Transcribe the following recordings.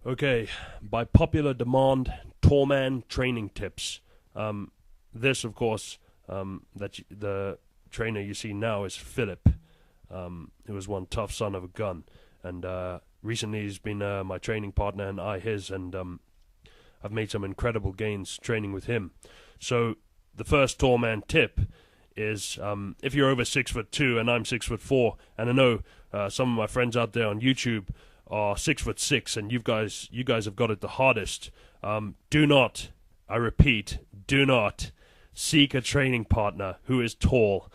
Okay, by popular demand, Toolman training tips. This, of course, the trainer you see now is Philip, who was one tough son of a gun, and recently he's been my training partner and I his, and I've made some incredible gains training with him. So the first Toolman tip is if you're over 6'2" and I'm 6'4", and I know some of my friends out there on YouTube are 6'6", and you guys have got it the hardest. Do not, I repeat, do not seek a training partner who is tall.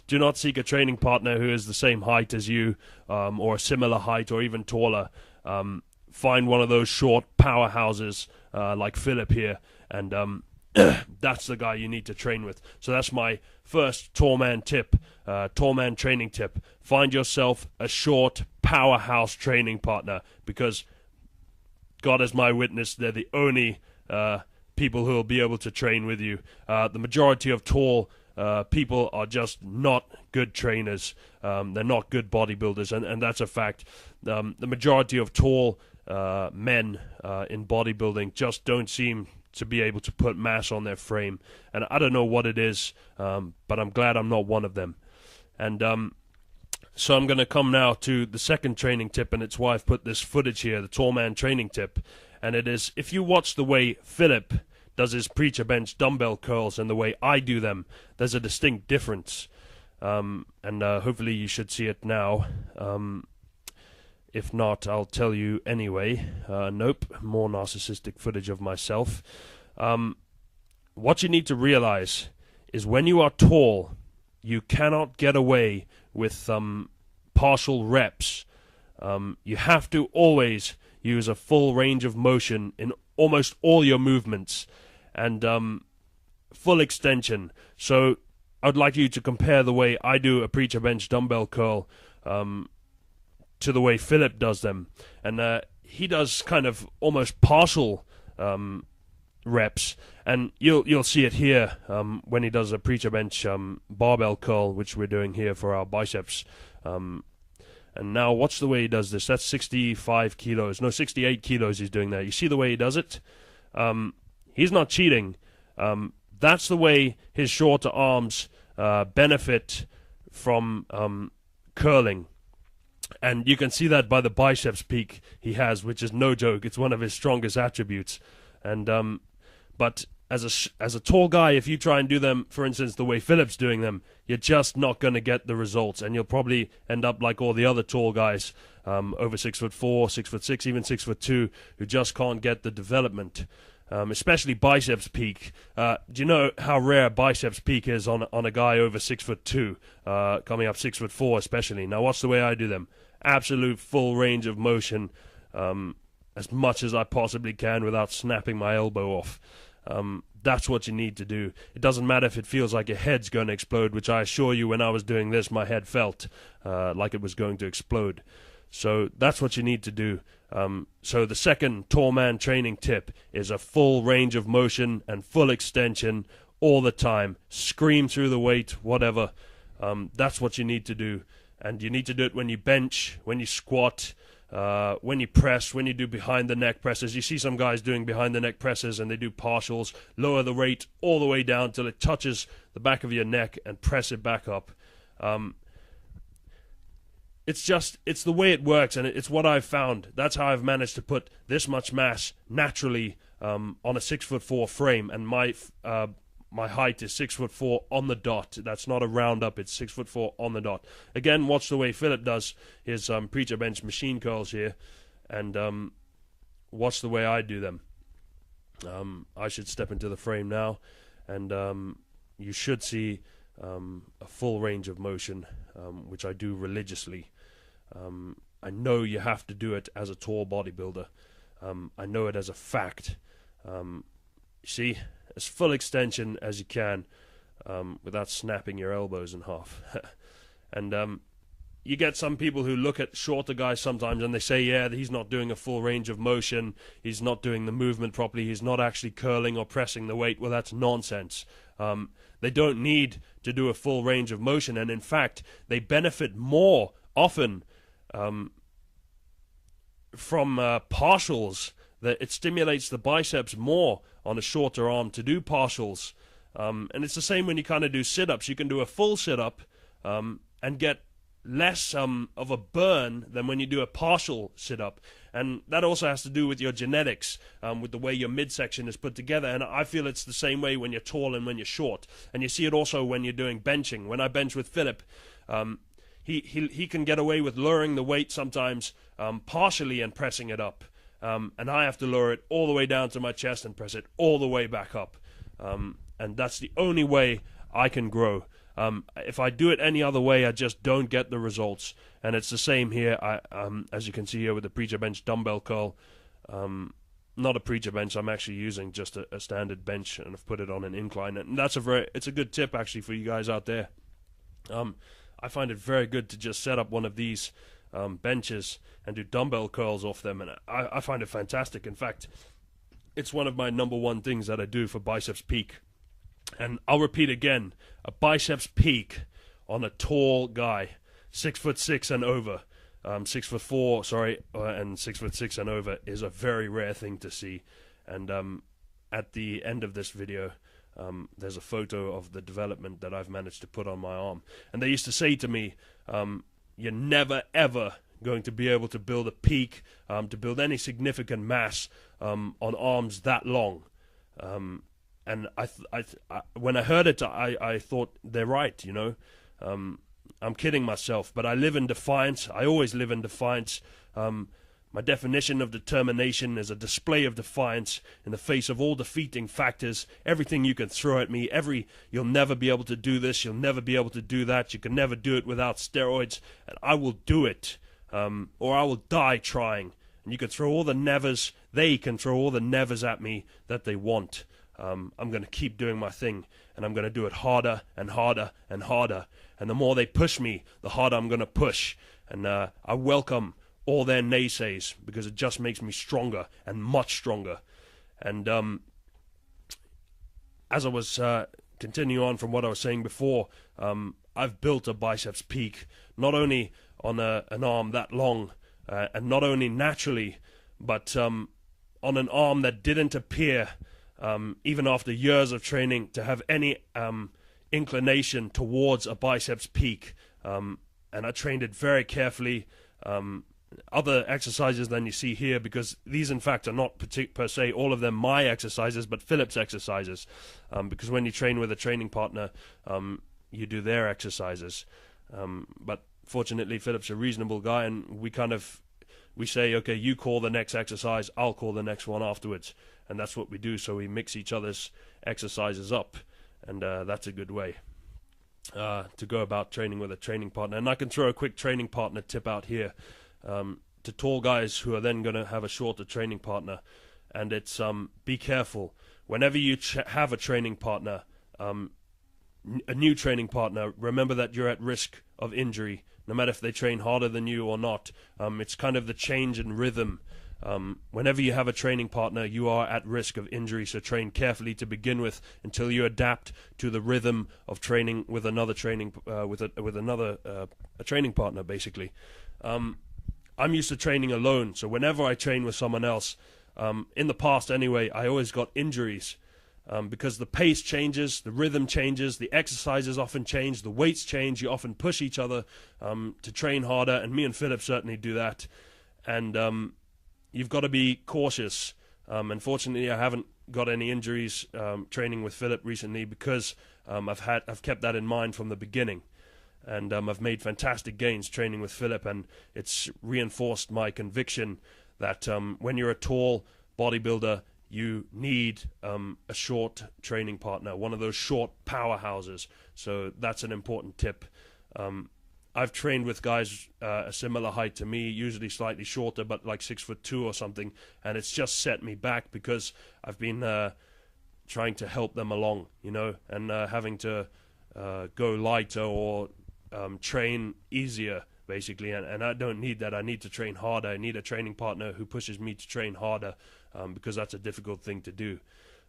Do not seek a training partner who is the same height as you, or a similar height, or even taller. Find one of those short powerhouses like Philip here, and that's the guy you need to train with. So that's my first Toolman tip, Toolman training tip. Find yourself a short powerhouse training partner, because God is my witness, they're the only people who will be able to train with you. The majority of tall people are just not good trainers. They're not good bodybuilders, and that's a fact. The majority of tall men in bodybuilding just don't seem to be able to put mass on their frame, and I don't know what it is, but I'm glad I'm not one of them. And so I'm going to come now to the second training tip, and it's why I've put this footage here, the Toolman training tip. And it is, if you watch the way Philip does his preacher bench dumbbell curls and the way I do them, there's a distinct difference. And hopefully you should see it now. If not, I'll tell you anyway. Nope, more narcissistic footage of myself. What you need to realize is when you are tall, you cannot get away with partial reps. You have to always use a full range of motion in almost all your movements, and full extension. So I'd like you to compare the way I do a preacher bench dumbbell curl to the way Philip does them. And he does kind of almost partial reps, and you'll see it here when he does a preacher bench barbell curl, which we're doing here for our biceps. And now watch the way he does this. That's 65 kilos. No, 68 kilos he's doing there. You see the way he does it? He's not cheating. That's the way his shorter arms benefit from curling. And you can see that by the biceps peak he has, which is no joke. It's one of his strongest attributes. And but as a tall guy, if you try and do them, for instance, the way Philip's doing them, you're just not going to get the results, and you'll probably end up like all the other tall guys, over 6'4", 6'6", even 6'2", who just can't get the development. Especially biceps peak. Do you know how rare biceps peak is on a guy over 6'2", coming up 6'4", especially? Now watch the way I do them. Absolute full range of motion, as much as I possibly can without snapping my elbow off. That's what you need to do. It doesn't matter if it feels like your head's going to explode, which I assure you when I was doing this, my head felt like it was going to explode. So that's what you need to do. So the second Toolman training tip is a full range of motion and full extension all the time. Scream through the weight, whatever. That's what you need to do. And you need to do it when you bench, when you squat, when you press, when you do behind the neck presses. You see some guys doing behind the neck presses and they do partials, lower the weight all the way down till it touches the back of your neck and press it back up. It's the way it works, and it's what I've found. That's how I've managed to put this much mass naturally on a 6'4" frame, and my height is 6'4" on the dot. That's not a round up, it's 6'4" on the dot. Again, watch the way Philip does his preacher bench machine curls here, and watch the way I do them. I should step into the frame now, and you should see a full range of motion, which I do religiously. I know you have to do it as a tall bodybuilder. I know it as a fact. See, as full extension as you can, without snapping your elbows in half. And you get some people who look at shorter guys sometimes and they say, yeah, he's not doing a full range of motion, he's not doing the movement properly, he's not actually curling or pressing the weight. Well, that's nonsense. They don't need to do a full range of motion, and in fact, they benefit more often from partials, that it stimulates the biceps more on a shorter arm to do partials. And it's the same when you kind of do sit-ups. You can do a full sit-up and get less of a burn than when you do a partial sit-up. And that also has to do with your genetics, with the way your midsection is put together. And I feel it's the same way when you're tall and when you're short. And you see it also when you're doing benching. When I bench with Philip, he can get away with lowering the weight sometimes partially and pressing it up. And I have to lower it all the way down to my chest and press it all the way back up. And that's the only way I can grow. If I do it any other way, I just don't get the results. And it's the same here. As you can see here with the preacher bench dumbbell curl. Not a preacher bench. I'm actually using just a standard bench, and I've put it on an incline. And that's it's a good tip actually for you guys out there. I find it very good to just set up one of these benches and do dumbbell curls off them, and I find it fantastic. In fact, it's one of my #1 things that I do for biceps peak. And I'll repeat again, a biceps peak on a tall guy, 6'6" and over, 6'4", sorry, and 6'6" and over is a very rare thing to see. And at the end of this video, there's a photo of the development that I've managed to put on my arm. And they used to say to me, you're never ever going to be able to build a peak, to build any significant mass on arms that long. And when I heard it, I thought they're right, you know. I'm kidding myself, but I live in defiance. I always live in defiance. My definition of determination is a display of defiance in the face of all defeating factors. Everything you can throw at me, you'll never be able to do this, you'll never be able to do that, you can never do it without steroids, and I will do it, or I will die trying. And you can throw all the nevers, they can throw all the nevers at me that they want. I'm going to keep doing my thing, and I'm going to do it harder and harder and harder. And the more they push me, the harder I'm going to push. And I welcome all their naysays, because it just makes me stronger and much stronger. And as I was continuing on from what I was saying before, I've built a biceps peak, not only on an arm that long, and not only naturally, but on an arm that didn't appear, even after years of training, to have any inclination towards a biceps peak. And I trained it very carefully. Other exercises than you see here, because these in fact are not per se all of them my exercises, but Philip's exercises, because when you train with a training partner, you do their exercises. But fortunately Philip's a reasonable guy, and we say, okay, you call the next exercise, I'll call the next one afterwards, and that's what we do. So we mix each other's exercises up, and that's a good way to go about training with a training partner. And I can throw a quick training partner tip out here to tall guys who are then going to have a shorter training partner, and it's be careful whenever you have a training partner, a new training partner. Remember that you're at risk of injury, no matter if they train harder than you or not. It's kind of the change in rhythm. Whenever you have a training partner, you are at risk of injury, so train carefully to begin with until you adapt to the rhythm of training with another training a training partner, basically. I'm used to training alone, so whenever I train with someone else, in the past anyway, I always got injuries, because the pace changes, the rhythm changes, the exercises often change, the weights change, you often push each other to train harder, and me and Philip certainly do that. And you've got to be cautious. Unfortunately, I haven't got any injuries training with Philip recently, because I've kept that in mind from the beginning. And I've made fantastic gains training with Philip, and it's reinforced my conviction that when you're a tall bodybuilder, you need a short training partner, one of those short powerhouses. So that's an important tip. I've trained with guys a similar height to me, usually slightly shorter, but like 6'2" or something, and it's just set me back because I've been trying to help them along, you know, and having to go lighter or train easier, basically, and I don't need that. I need to train harder. I need a training partner who pushes me to train harder, because that's a difficult thing to do.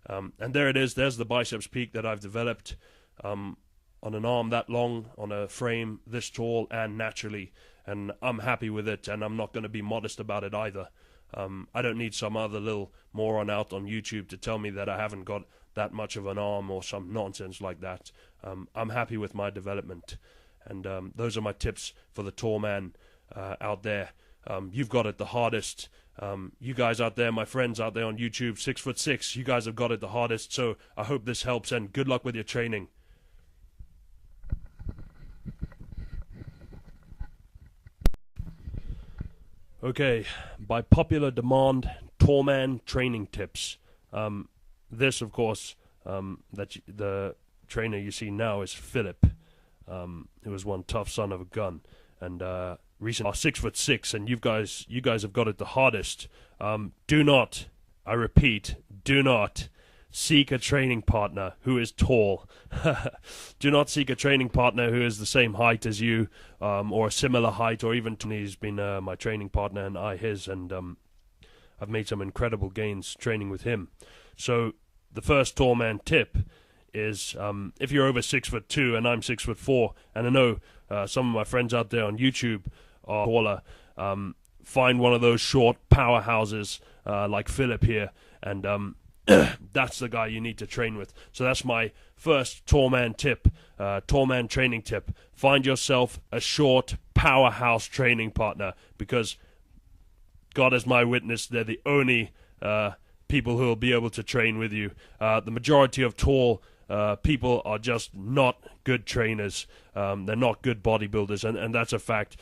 And there it is. There's the biceps peak that I've developed on an arm that long, on a frame this tall, and naturally. and I'm happy with it, and I'm not going to be modest about it either. I don't need some other little moron out on YouTube to tell me that I haven't got that much of an arm or some nonsense like that. I'm happy with my development, and those are my tips for the tall man out there. You've got it the hardest. You guys out there, my friends out there on YouTube, 6'6", you guys have got it the hardest, so I hope this helps, and good luck with your training. Okay, by popular demand, tall man training tips. This, of course, the trainer you see now is Philip. It was one tough son of a gun, and recently are 6'6", and you guys have got it the hardest. Do not, I repeat, do not seek a training partner who is tall. Do not seek a training partner who is the same height as you, or a similar height, or even he's been my training partner and I his, and I've made some incredible gains training with him. So the first tall man tip is, if you're over 6'2" and I'm 6'4", and I know some of my friends out there on YouTube are taller, find one of those short powerhouses like Philip here, and that's the guy you need to train with. So that's my first tall man tip, tall man training tip. Find yourself a short powerhouse training partner, because God is my witness, they're the only people who will be able to train with you. The majority of tall people are just not good trainers. They're not good bodybuilders, and that's a fact.